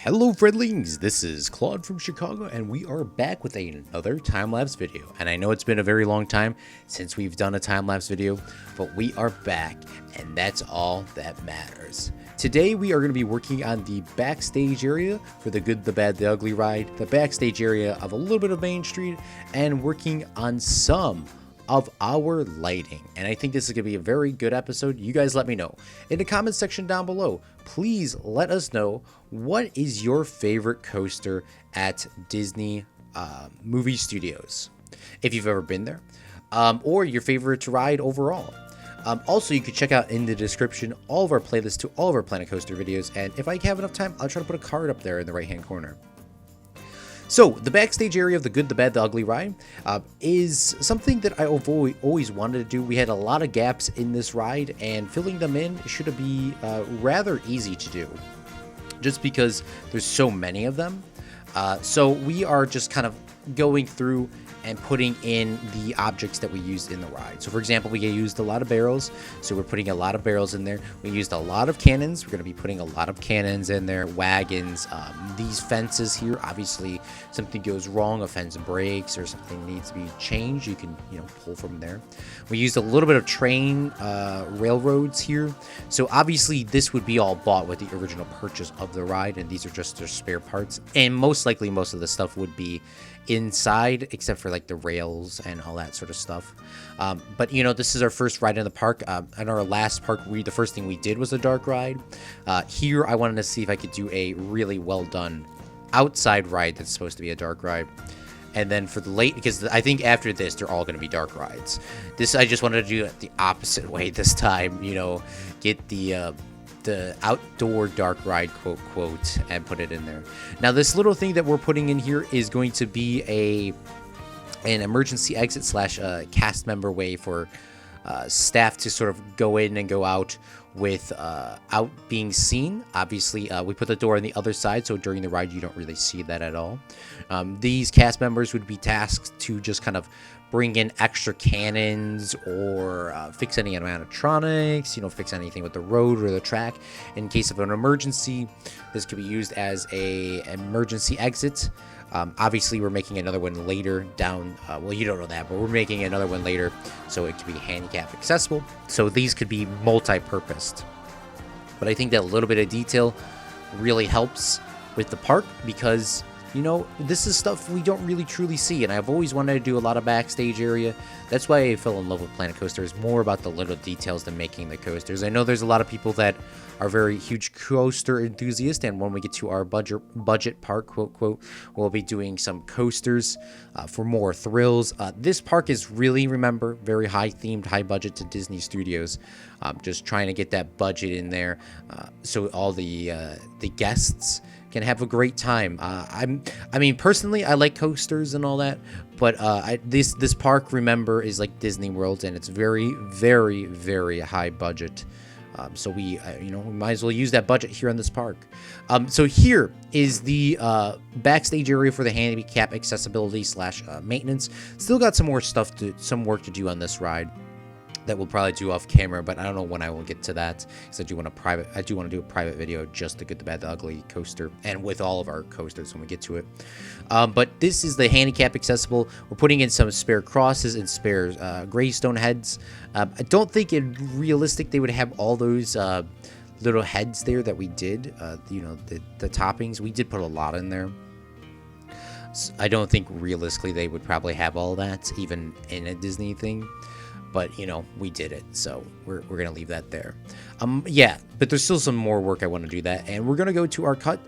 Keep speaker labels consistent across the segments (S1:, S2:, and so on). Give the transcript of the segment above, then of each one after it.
S1: Hello friendlings, this is Claude from Chicago and we are back with another time-lapse video. And I know it's been a very long time since we've done a time-lapse video, but we are back and that's all that matters. Today we are going to be working on the backstage area for the Good, the Bad, the Ugly ride, the backstage area of a little bit of Main Street, and working on some of our lighting. And I think this is going to be a very good episode. You guys let me know in the comments section down below. Please let us know, what is your favorite coaster at Disney movie studios, if you've ever been there, or your favorite ride overall. Also, you can check out in the description all of our playlists to all of our Planet Coaster videos, and if I have enough time, I'll try to put a card up there in the right hand corner. So, the backstage area of the Good, the Bad, the Ugly ride is something that I've always wanted to do. We had a lot of gaps in this ride, and filling them in should be rather easy to do, just because there's so many of them. So we are just kind of going through and putting in the objects that we used in the ride. So for example, we used a lot of barrels, so we're putting a lot of barrels in there. We used a lot of cannons. We're going to be putting a lot of cannons in there. Wagons, these fences here, obviously something goes wrong, a fence breaks or something needs to be changed, you can pull from there. We used a little bit of train railroads here, so obviously this would be all bought with the original purchase of the ride, and these are just their spare parts, and most likely most of the stuff would be inside except for like the rails and all that sort of stuff. But this is our first ride in the park. In our last park, the first thing we did was a dark ride. Here I wanted to see if I could do a really well done outside ride that's supposed to be a dark ride. And then for the late, because I think after this they're all going to be dark rides. This I just wanted to do it the opposite way this time, get the outdoor dark ride quote and put it in there. Now this little thing that we're putting in here is going to be an emergency exit slash cast member way for staff to sort of go in and go out without being seen. Obviously we put the door on the other side, so during the ride you don't really see that at all. These cast members would be tasked to just kind of bring in extra cannons or fix any animatronics, fix anything with the road or the track in case of an emergency. This could be used as a emergency exit. Obviously we're making another one later down, well, you don't know that, but we're making another one later so it can be handicap accessible, so these could be multi-purposed. But I think that a little bit of detail really helps with the park, because this is stuff we don't really truly see, and I've always wanted to do a lot of backstage area. That's why I fell in love with Planet Coaster, is more about the little details than making the coasters. I know there's a lot of people that are very huge coaster enthusiasts, and when we get to our budget park, quote, we'll be doing some coasters for more thrills. This park is really, remember, very high themed, high budget to Disney Studios. Just trying to get that budget in there so all the guests can have a great time. I mean, personally, I like coasters and all that, but this park, remember, is like Disney World, and it's very, very, very high budget. So we might as well use that budget here on this park. So here is the backstage area for the handicap accessibility slash maintenance. Still got some work to do on this ride that we'll probably do off camera, but I don't know when I will get to that, because I do want to do a private video just to Good, the Bad, the Ugly coaster, and with all of our coasters when we get to it. But this is the handicap accessible. We're putting in some spare crosses and spare gravestone heads. I don't think it realistic they would have all those little heads there that we did. The toppings, we did put a lot in there. So I don't think realistically they would probably have all that even in a Disney thing. But we did it, so we're gonna leave that there. Yeah, but there's still some more work I want to do that, and we're gonna go to our cut.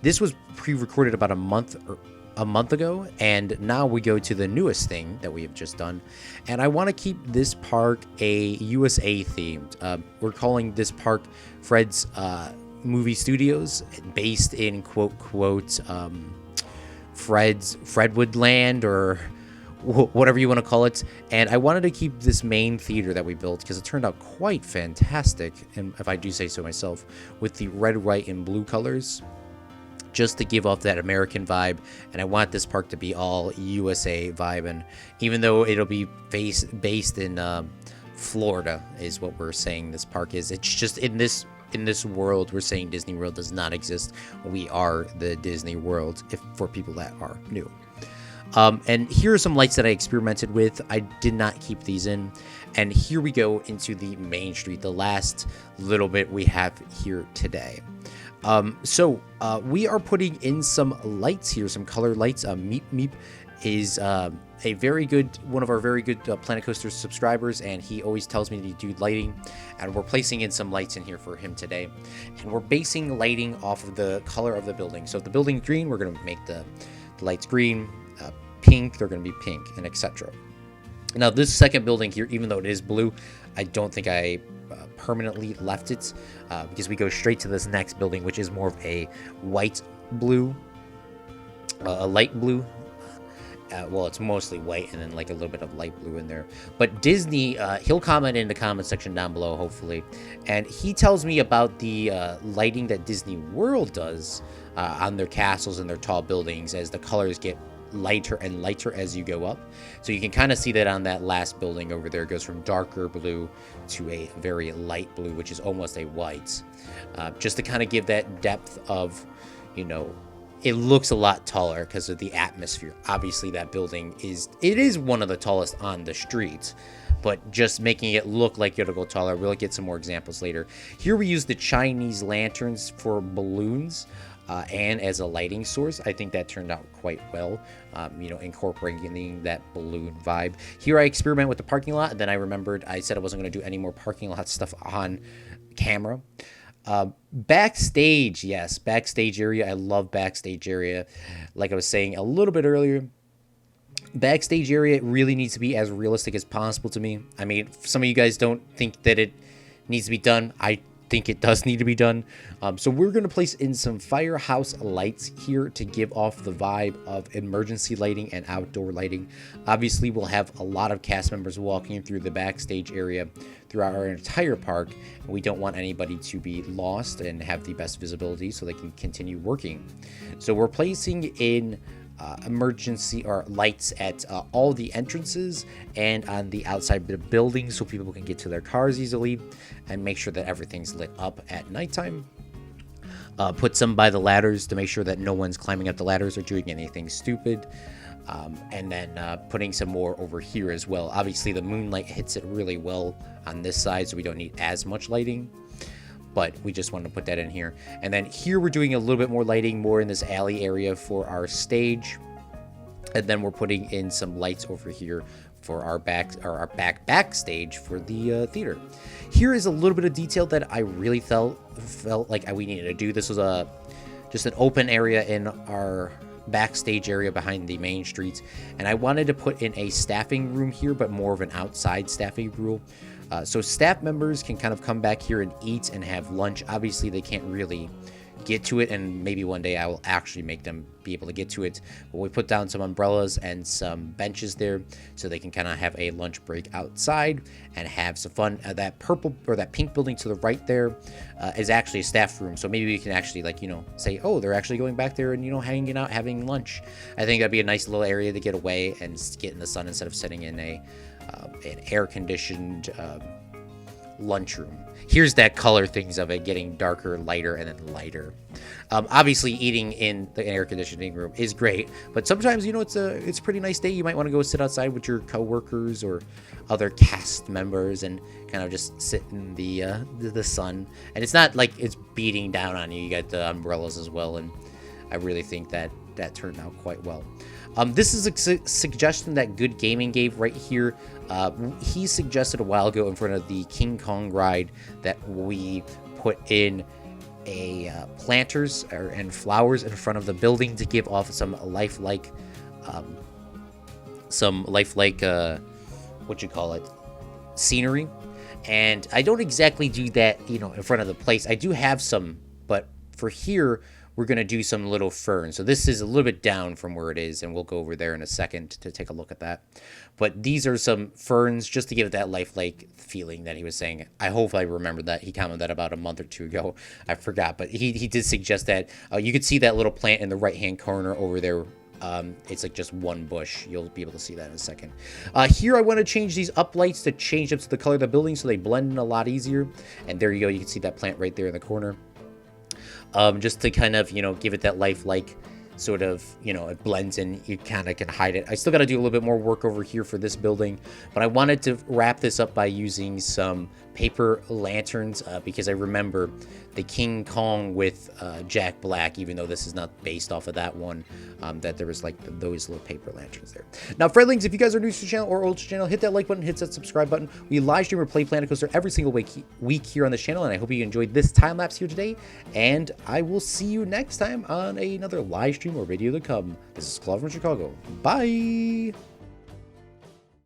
S1: This was pre-recorded about a month ago, and now we go to the newest thing that we have just done. And I want to keep this park a USA themed. We're calling this park Fred's Movie Studios, based in quote Fredwood Land, or whatever you want to call it. And I wanted to keep this main theater that we built, because it turned out quite fantastic, and if I do say so myself, with the red, white, and blue colors, just to give off that American vibe. And I want this park to be all USA vibe, and even though it'll be based in Florida is what we're saying this park is, it's just in this in this world, we're saying Disney World does not exist. We are the Disney World, if for people that are new. And here are some lights that I experimented with. I did not keep these in. And here we go into the main street, the last little bit we have here today. So we are putting in some lights here, some color lights. Meep Meep is a very good, one of our very good Planet Coaster subscribers, and he always tells me to do lighting, and we're placing in some lights in here for him today. And we're basing lighting off of the color of the building. So if the building's green, we're going to make the lights green. Pink, they're going to be pink, and etc. Now this second building here, even though it is blue, I don't think I permanently left it because we go straight to this next building, which is more of a white blue, a light blue. Well, it's mostly white and then like a little bit of light blue in there. But Disney, he'll comment in the comment section down below, hopefully. And he tells me about the lighting that Disney World does on their castles and their tall buildings as the colors get lighter and lighter as you go up. So you can kind of see that on that last building over there. It goes from darker blue to a very light blue, which is almost a white. Just to kind of give that depth of, you know, it looks a lot taller because of the atmosphere. Obviously that building is one of the tallest on the street, but just making it look like it'll go taller. We'll get some more examples later. Here we use the Chinese lanterns for balloons and as a lighting source. I think that turned out quite well, you know, incorporating that balloon vibe. Here I experiment with the parking lot, and then I remembered I said I wasn't going to do any more parking lot stuff on camera. Backstage, yes, backstage area. I love backstage area. Like I was saying a little bit earlier, backstage area really needs to be as realistic as possible to me. I mean, some of you guys don't think that it needs to be done. I think it does need to be done. So we're going to place in some firehouse lights here to give off the vibe of emergency lighting and outdoor lighting. Obviously, we'll have a lot of cast members walking through the backstage area throughout our entire park. We don't want anybody to be lost and have the best visibility so they can continue working. So we're placing in emergency or lights at all the entrances and on the outside of the building so people can get to their cars easily, and make sure that everything's lit up at nighttime. Put some by the ladders to make sure that no one's climbing up the ladders or doing anything stupid. And then putting some more over here as well. Obviously the moonlight hits it really well on this side, so we don't need as much lighting, but we just wanted to put that in here. And then here we're doing a little bit more lighting, more in this alley area for our stage. And then we're putting in some lights over here for our backstage for the theater. Here is a little bit of detail that I really felt like we needed to do. This was just an open area in our backstage area behind the main streets, and I wanted to put in a staffing room here, but more of an outside staffing room. So staff members can kind of come back here and eat and have lunch. Obviously, they can't really get to it, and maybe one day I will actually make them be able to get to it. But we put down some umbrellas and some benches there so they can kind of have a lunch break outside and have some fun. That purple or that pink building to the right there is actually a staff room. So maybe we can actually, like, you know, say, oh, they're actually going back there and, you know, hanging out, having lunch. I think that'd be a nice little area to get away and get in the sun instead of sitting in an air-conditioned lunchroom. Here's that color things of it getting darker, lighter, and then lighter. Obviously, eating in the air conditioning room is great, but sometimes, you know, it's a pretty nice day. You might want to go sit outside with your coworkers or other cast members and kind of just sit in the sun. And it's not like it's beating down on you. You got the umbrellas as well, and I really think that turned out quite well. This is a suggestion that Good Gaming gave right here. He suggested a while ago in front of the King Kong ride that we put in planters and flowers in front of the building to give off some lifelike, scenery. And I don't exactly do that, you know, in front of the place. I do have some, but for here, we're going to do some little ferns. So this is a little bit down from where it is, and we'll go over there in a second to take a look at that. But these are some ferns just to give it that lifelike feeling that he was saying. I hope I remembered that. He commented that about a month or two ago. I forgot, but he did suggest that. You could see that little plant in the right-hand corner over there It's like just one bush. You'll be able to see that in a second. Here I want to change these up lights to change up to the color of the building so they blend in a lot easier. And there you go. You can see that plant right there in the corner. Just to kind of, give it that lifelike sort of, it blends in. You kind of can hide it. I still got to do a little bit more work over here for this building, but I wanted to wrap this up by using some paper lanterns because I remember the King Kong with Jack Black, even though this is not based off of that one, that there was like those little paper lanterns there. Now, friendlings, if you guys are new to the channel or old to the channel, hit that like button, hit that subscribe button. We live stream or play Planet Coaster every single week here on this channel, and I hope you enjoyed this time lapse here today. And I will see you next time on another live stream or video to come. This is Claude from Chicago. Bye.